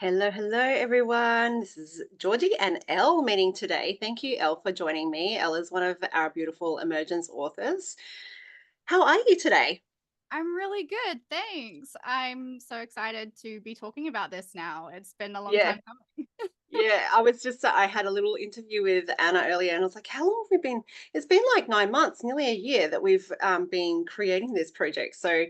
Hello, hello, everyone. This is Georgie and Elle meeting today. Thank you, Elle, for joining me. Elle is one of our beautiful emergence authors. How are you today? I'm really good, thanks. I'm so excited to be talking about this now. It's been a long Yeah, time coming. yeah. I had a little interview with Anna earlier, and I was like, how long have we been? It's been like 9 months, nearly a year that we've been creating this project. So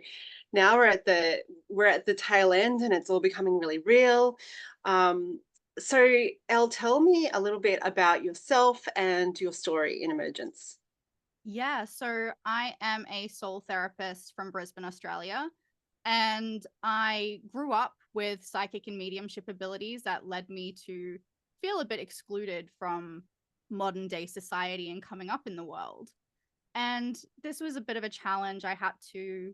now we're at the tail end, and it's all becoming really real. Um, so, Elle, tell me a little bit about yourself and your story in emergence. Yeah, so I am a soul therapist from Brisbane, Australia, and I grew up with psychic and mediumship abilities that led me to feel a bit excluded from modern day society and coming up in the world. And this was a bit of a challenge I had to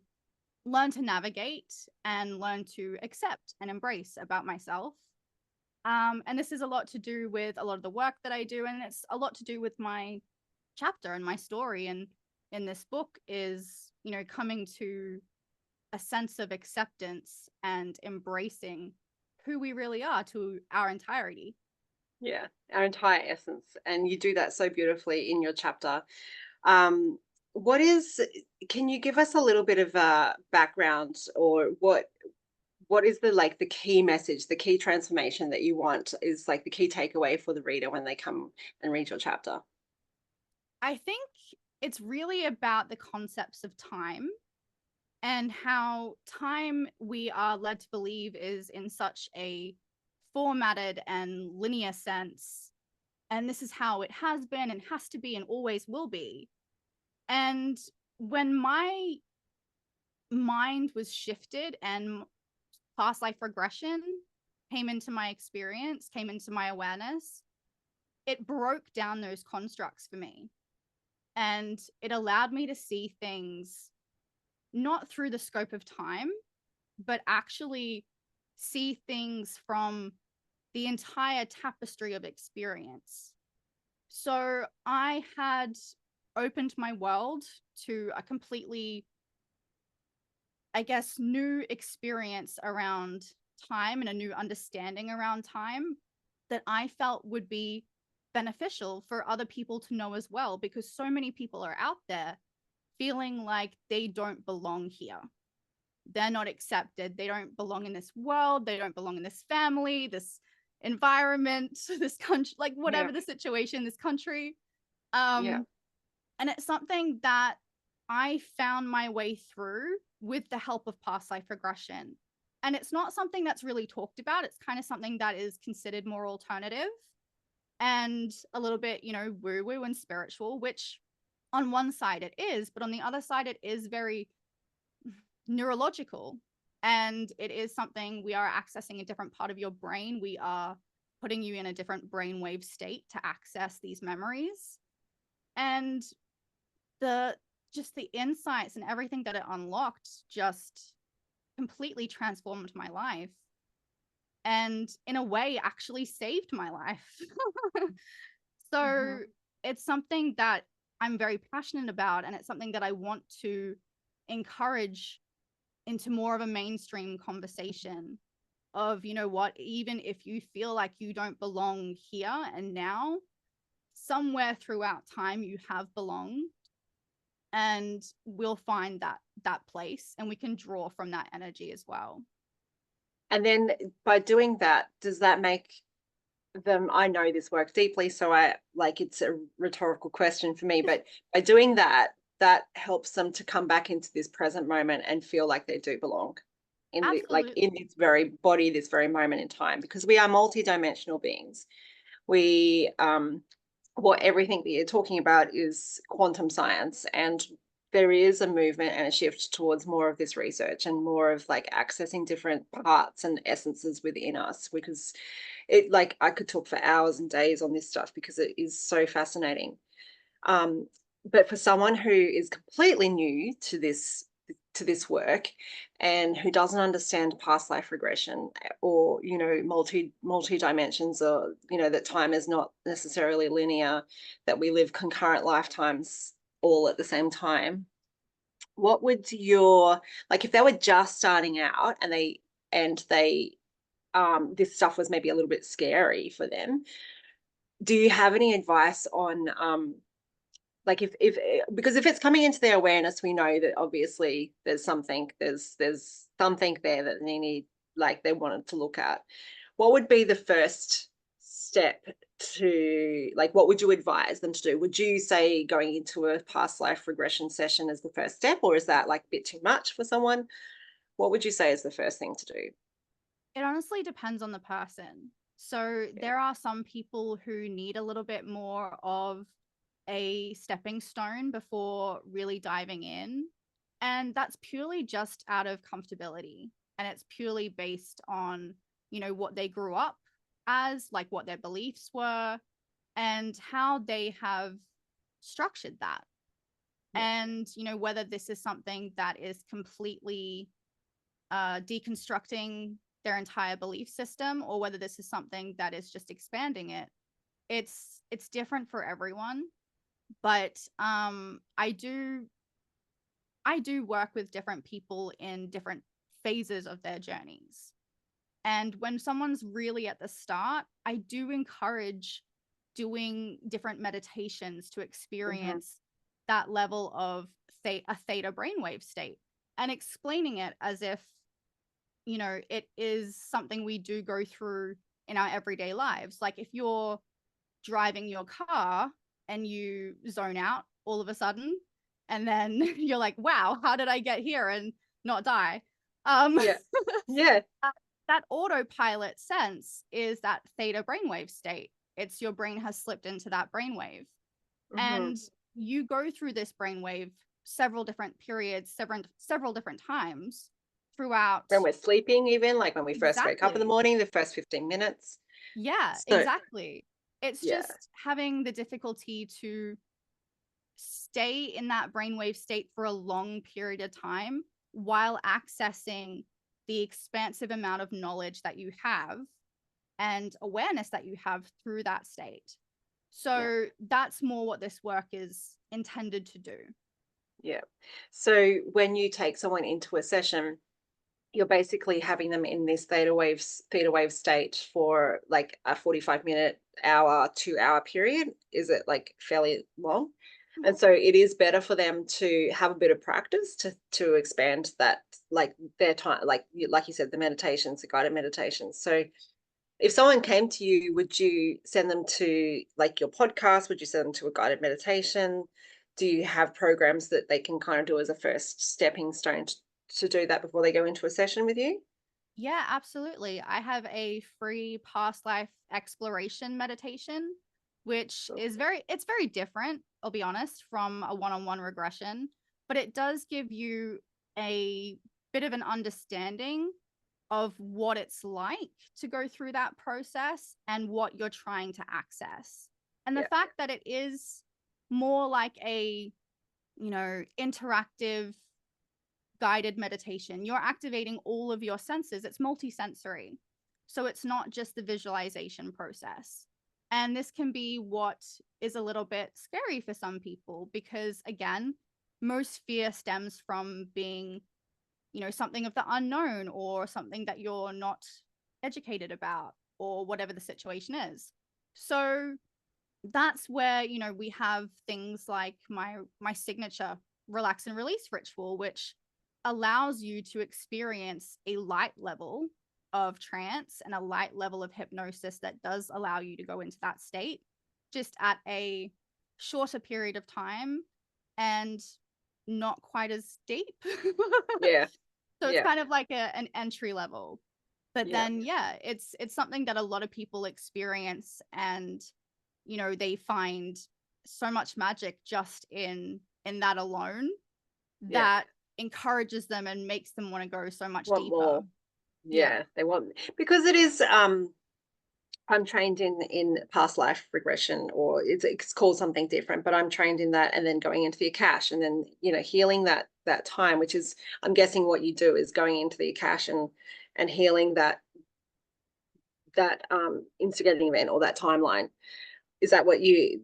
learn to navigate and learn to accept and embrace about myself. And this is a lot to do with a lot of the work that I do, and it's a lot to do with my chapter and my story. And in this book is, coming to a sense of acceptance and embracing who we really are to our entirety. Yeah, our entire essence. And you do that so beautifully in your chapter. Um, what is, can you give us a little bit of a background or what is the key message, the key transformation that you want is like the key takeaway for the reader when they come and read your chapter? I think it's really about the concepts of time and how time we are led to believe is in such a formatted and linear sense. And this is how it has been and has to be and always will be. And when my mind was shifted and past life regression came into my experience, came into my awareness, it broke down those constructs for me. And it allowed me to see things not through the scope of time, but actually see things from the entire tapestry of experience. So I had opened my world to a completely, I guess, new experience around time and a new understanding around time that I felt would be beneficial for other people to know as well, because so many people are out there feeling like they don't belong here. They're not accepted. They don't belong in this world. They don't belong in this family, this environment, this country, like Yeah, whatever the situation, this country. yeah. Um, and it's something that I found my way through with the help of past life regression. And it's not something that's really talked about. It's kind of something that is considered more alternative and a little bit, woo woo and spiritual, which on one side it is, but on the other side, it is very neurological. And it is something we are accessing a different part of your brain. We are putting you in a different brainwave state to access these memories. And the just the insights and everything that it unlocked just completely transformed my life and in a way actually saved my life. So Mhm. it's something that I'm very passionate about, and it's something that I want to encourage into more of a mainstream conversation of, what, even if you feel like you don't belong here and now, somewhere throughout time you have belonged, and we'll find that place and we can draw from that energy as well. And then by doing that, does that make them, I know this work deeply, so I like it's a rhetorical question for me, but by doing that, that helps them to come back into this present moment and feel like they do belong in the like in Absolutely. this very body, this very moment in time, because we are multidimensional beings. We what everything that you're talking about is quantum science, and there is a movement and a shift towards more of this research and more of like accessing different parts and essences within us, because it like I could talk for hours and days on this stuff because it is so fascinating. um, but for someone who is completely new to this work and who doesn't understand past life regression, or multi dimensions, or that time is not necessarily linear, that we live concurrent lifetimes all at the same time, what would your, like, if they were just starting out and they this stuff was maybe a little bit scary for them. Do you have any advice on like if because if it's coming into their awareness, we know that obviously there's something there that they need, like they wanted to look at. What would be the first step to, like, what would you advise them to do? Would you say going into a past life regression session is the first step, or is that like a bit too much for someone? What would you say is the first thing to do? It honestly depends on the person. So there are some people who need a little bit more of a stepping stone before really diving in. And that's purely just out of comfortability. And it's purely based on, what they grew up as, like what their beliefs were, and how they have structured that. Yeah. And, whether this is something that is completely deconstructing their entire belief system, or whether this is something that is just expanding it. It's different for everyone, but I do work with different people in different phases of their journeys. And when someone's really at the start, I do encourage doing different meditations to experience that level of a theta brainwave state, and explaining it as if, it is something we do go through in our everyday lives. Like if you're driving your car and you zone out all of a sudden, and then you're like, wow, how did I get here and not die? Yeah. Yeah. That autopilot sense is that theta brainwave state. It's your brain has slipped into that brainwave. And you go through this brainwave several different periods, several different times throughout. When we're sleeping, even like when we first wake up in the Exactly. morning, the first 15 minutes. Yeah, So exactly. It's yeah. just having the difficulty to stay in that brainwave state for a long period of time while accessing the expansive amount of knowledge that you have and awareness that you have through that state. So that's more what this work is intended to do. Yeah. So when you take someone into a session, you're basically having them in this theta wave state for like a 45-minute, hour, 2-hour period. Is it like fairly long? And so it is better for them to have a bit of practice to expand that, like their time, like you said, the meditations, the guided meditations. So if someone came to you, would you send them to like your podcast? Would you send them to a guided meditation? Do you have programs that they can kind of do as a first stepping stone to do that before they go into a session with you? Yeah, absolutely. I have a free past life exploration meditation, which is it's very different, I'll be honest, from a one-on-one regression, but it does give you a bit of an understanding of what it's like to go through that process and what you're trying to access. And the Yeah. fact that it is more like a, interactive guided meditation, you're activating all of your senses. It's multisensory. So it's not just the visualization process. And this can be what is a little bit scary for some people because, again, most fear stems from being, something of the unknown or something that you're not educated about or whatever the situation is. So that's where, we have things like my signature relax and release ritual, which allows you to experience a light level of trance and a light level of hypnosis that does allow you to go into that state just at a shorter period of time and not quite as deep. Yeah. So it's Yeah. kind of like an entry level. But Yeah. then it's something that a lot of people experience, and they find so much magic just in that alone Yeah. that encourages them and makes them want to go so much Want deeper. more. Yeah. Yeah. They want, because it is I'm trained in past life regression, or it's called something different, but I'm trained in that, and then going into the Akash, and then healing that time, which is, I'm guessing what you do is going into the Akash and healing that instigating event or that timeline. Is that what you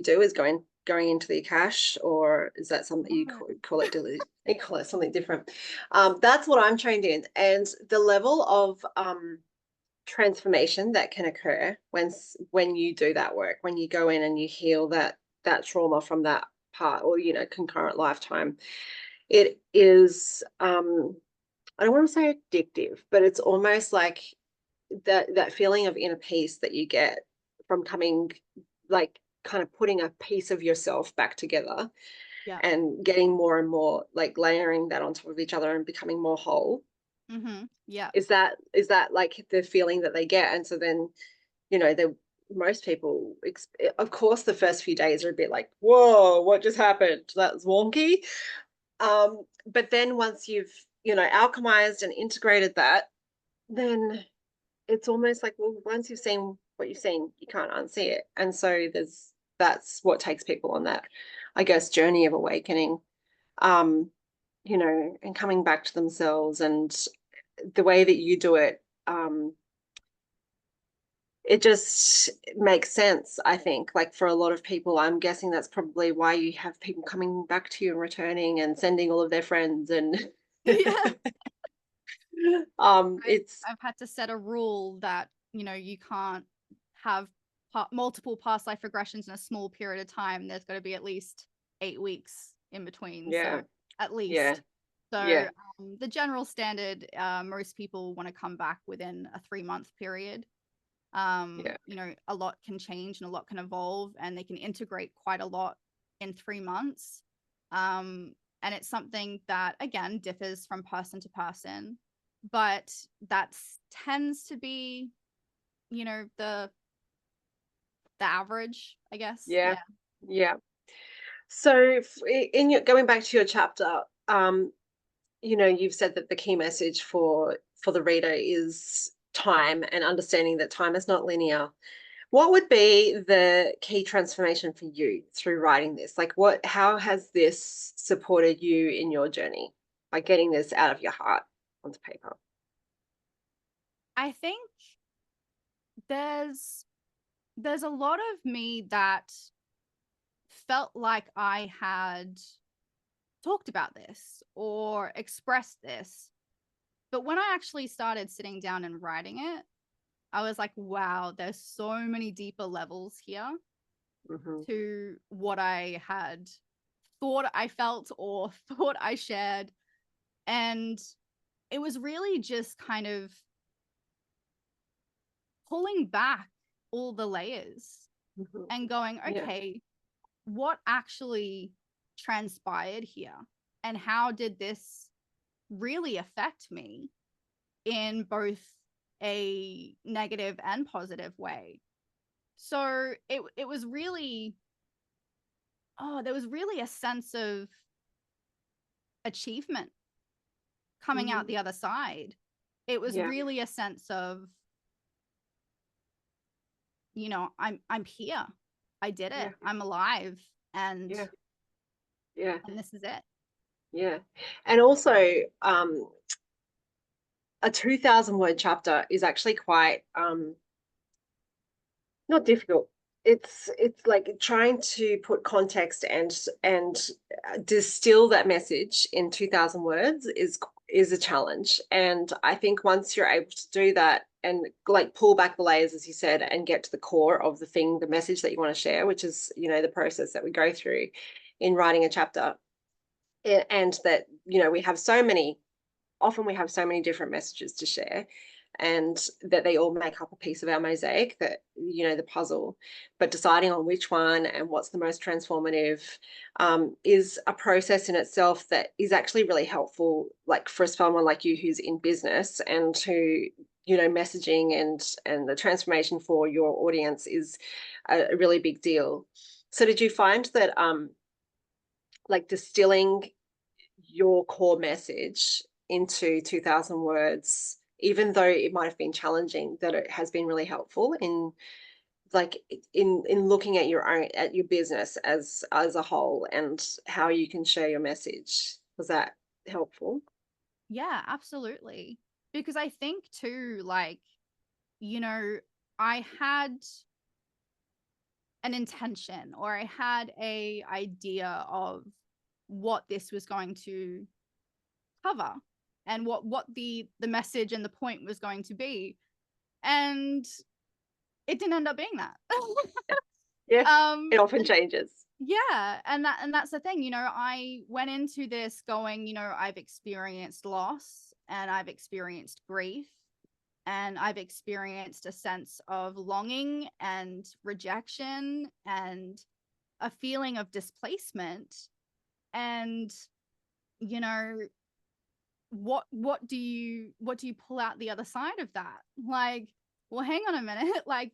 do, is going into the Akash, or is that something you call it you call it something different? That's what I'm trained in, and the level of transformation that can occur when you do that work, when you go in and you heal that trauma from that part, or concurrent lifetime. It is I don't want to say addictive, but it's almost like that feeling of inner peace that you get from coming, like, kind of putting a piece of yourself back together Yeah. and getting more and more, like, layering that on top of each other and becoming more whole. Yeah. Is that like the feeling that they get? And so then, the most people, of course, the first few days are a bit like, whoa, what just happened? That's wonky. But then once you've, alchemized and integrated that, then it's almost like, well, once you've seen what you've seen, you can't unsee it. And so that's what takes people on that, I guess, journey of awakening, um, and coming back to themselves. And the way that you do it, it just makes sense, I think. Like, for a lot of people, I'm guessing that's probably why you have people coming back to you and returning and sending all of their friends. And Yeah. I've, it's I've had to set a rule that, you can't have multiple past life regressions in a small period of time. There's got to be at least 8 weeks in between. yeah, So at yeah, least. So yeah, the general standard, most people want to come back within a 3-month period. yeah, A lot can change and a lot can evolve, and they can integrate quite a lot in 3 months. And it's something that, again, differs from person to person, but that tends to be, the average, I guess. yeah, Yeah. yeah. So, in your going back to your chapter, you've said that the key message for the reader is time, and understanding that time is not linear. What would be the key transformation for you through writing this? Like, how has this supported you in your journey, by getting this out of your heart onto paper? I think there's a lot of me that felt like I had talked about this or expressed this. But when I actually started sitting down and writing it, I was like, wow, there's so many deeper levels here Hmm. to what I had thought I felt or thought I shared. And it was really just kind of pulling back all the layers Hmm. and going, Yeah, okay, what actually transpired here? And how did this really affect me in both a negative and positive way? So it was really, there was really a sense of achievement coming out hmm, the other side. It was yeah, really a sense of, I'm here. I did it. yeah, I'm alive, and yeah, yeah, this is it. yeah. And also, a 2,000 word chapter is actually quite, not difficult. It's like trying to put context and distill that message in 2,000 words is a challenge. And I think once you're able to do that and, like, pull back the layers, as you said, and get to the core of the message that you want to share, which is, the process that we go through in writing a chapter, and that, we have so many often we have so many different messages to share, and that they all make up a piece of our mosaic, that, the puzzle. But deciding on which one and what's the most transformative, is a process in itself that is actually really helpful, like, for someone like you who's in business, and who, messaging and the transformation for your audience is a really big deal. So did you find that, like, distilling your core message into 2,000 words, even though it might have been challenging, that it has been really helpful in, like, in looking at your business as a whole, and how you can share your message? Was that helpful? Yeah, absolutely. Because I think too, like, you know, I had an intention, or I had a idea of what this was going to cover and what the message and the point was going to be. And it didn't end up being that. Yeah, um it often changes. yeah, and that's the thing, I went into this going, I've experienced loss and I've experienced grief and I've experienced a sense of longing and rejection and a feeling of displacement. And you know what do you pull out the other side of that? Like, well, hang on a minute. Like,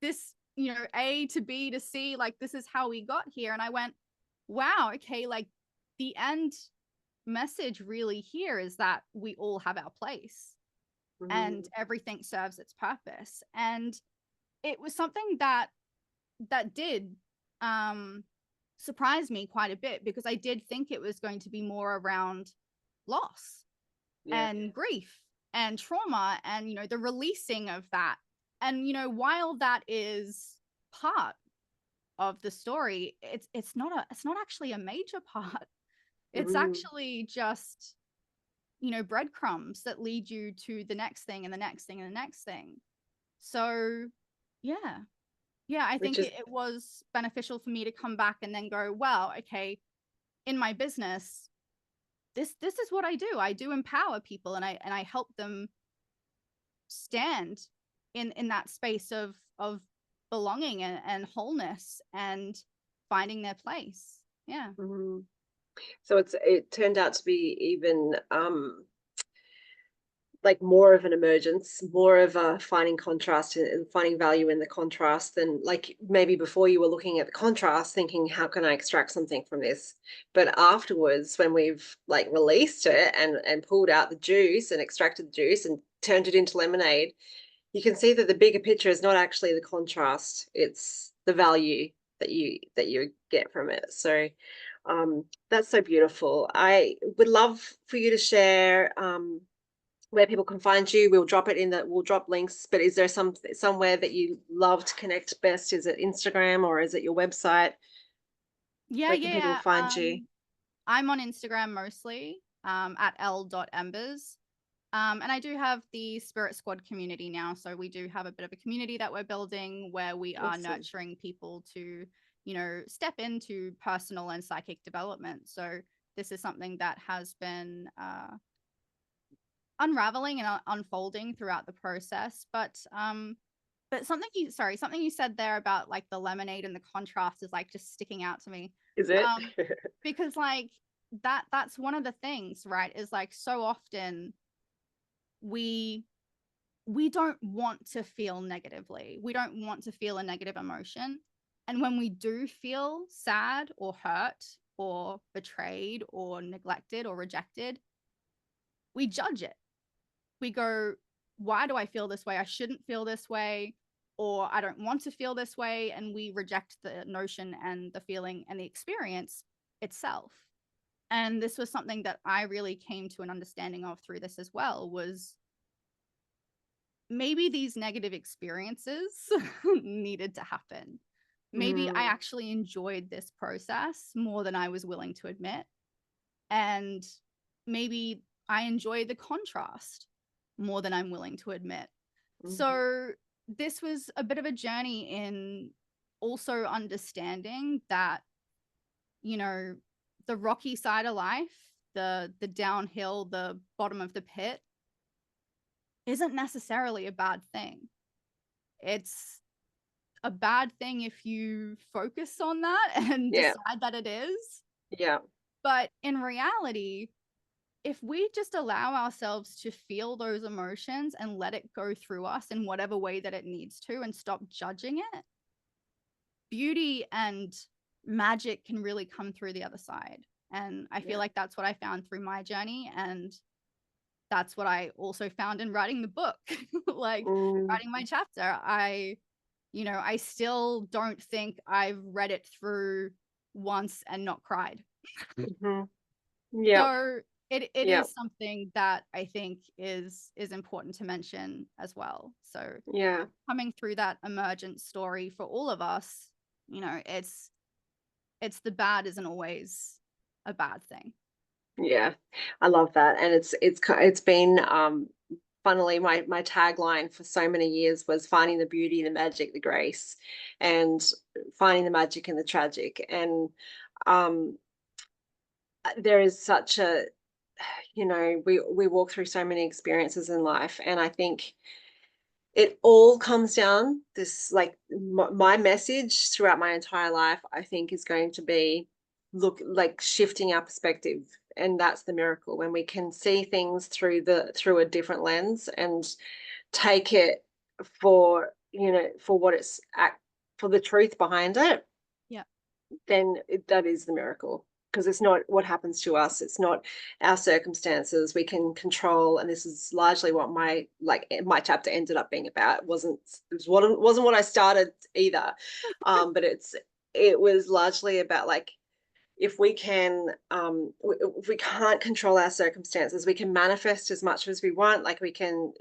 this, A to B to C, like, this is how we got here. And I went, wow, okay, like, the end message really here is that we all have our place and Mm, everything serves its purpose. And it was something that did um surprise me quite a bit, because I did think it was going to be more around loss yeah. and grief and trauma and the releasing of that. And while that is part of the story, it's not actually a major part. It's Mm, actually just breadcrumbs that lead you to the next thing and the next thing and the next thing. So yeah, yeah, I which think is, it was beneficial for me to come back and then go, well, okay, in my business, this is what I do. I do empower people, and I help them stand in that space of belonging and wholeness and finding their place. Yeah. mm. So it turned out to be even like more of an emergence, more of a finding contrast and finding value in the contrast than like maybe before you were looking at the contrast thinking, how can I extract something from this? But afterwards, when we've like released it and pulled out the juice and extracted the juice and turned it into lemonade, you can see that the bigger picture is not actually the contrast, it's the value that you get from it. So that's so beautiful. I would love for you to share where people can find you. We'll drop links, but is there somewhere that you love to connect best? Is it Instagram or is it your website? Yeah, Where can people yeah. find you? I'm on Instagram mostly, at l.embers. And I do have the Spirit Squad community now. So we do have a bit of a community that we're building where we are Awesome. nurturing people to, step into personal and psychic development. So this is something that has been unraveling and unfolding throughout the process. But something you said there about like the lemonade and the contrast is like just sticking out to me. Is it? Um, because like that's one of the things, right? Is like so often we we don't want to feel negatively. We don't want to feel a negative emotion. And when we do feel sad or hurt or betrayed or neglected or rejected, we judge it. We go, why do I feel this way? I shouldn't feel this way, or I don't want to feel this way. And we reject the notion and the feeling and the experience itself. And this was something that I really came to an understanding of through this as well, was maybe these negative experiences needed to happen. Maybe I Mm, actually enjoyed this process more than I was willing to admit. And maybe I enjoy the contrast more than I'm willing to admit. mhm, So this was a bit of a journey in also understanding that, you know, the rocky side of life, the downhill, the bottom of the pit isn't necessarily a bad thing. It's a bad thing if you focus on that and yeah, decide that it is. yeah. But in reality, if we just allow ourselves to feel those emotions and let it go through us in whatever way that it needs to and stop judging it, beauty and magic can really come through the other side. And I feel Yeah. like that's what I found through my journey. And that's what I also found in writing the book. Like, Mm, writing my chapter, I still don't think I've read it through once and not cried. mhm. Yeah, So it yeah, is something that I think is important to mention as well. So yeah. coming through that emergent story for all of us, it's the bad isn't always a bad thing. Yeah, I love that, and it's been funnily, my tagline for so many years was finding the beauty, the magic, the grace, and finding the magic in the tragic. And um, there is such a, we walk through so many experiences in life, and I think it all comes down this, like, my message throughout my entire life, I think, is going to be, look, like, shifting our perspective. And that's the miracle, when we can see things through a different lens and take it for, for what for the truth behind it. Yeah. Then that is the miracle, because it's not what happens to us, it's not our circumstances we can control. And this is largely what my chapter ended up being about. It wasn't what I started either, but it was largely about, like, if we can, if we can't control our circumstances, we can manifest as much as we want, like we can,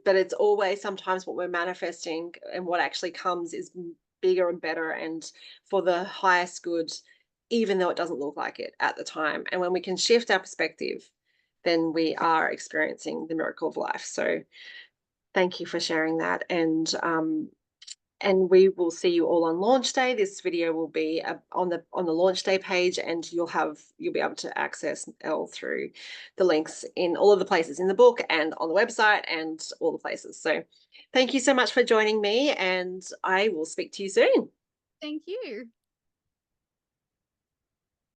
but it's always, sometimes what we're manifesting and what actually comes is bigger and better and for the highest good, even though it doesn't look like it at the time. And when we can shift our perspective, then we are experiencing the miracle of life. So thank you for sharing that. And we will see you all on launch day. This video will be on the launch day page, and you'll be able to access Elle through the links in all of the places in the book and on the website and all the places. So thank you so much for joining me, and I will speak to you soon. Thank you.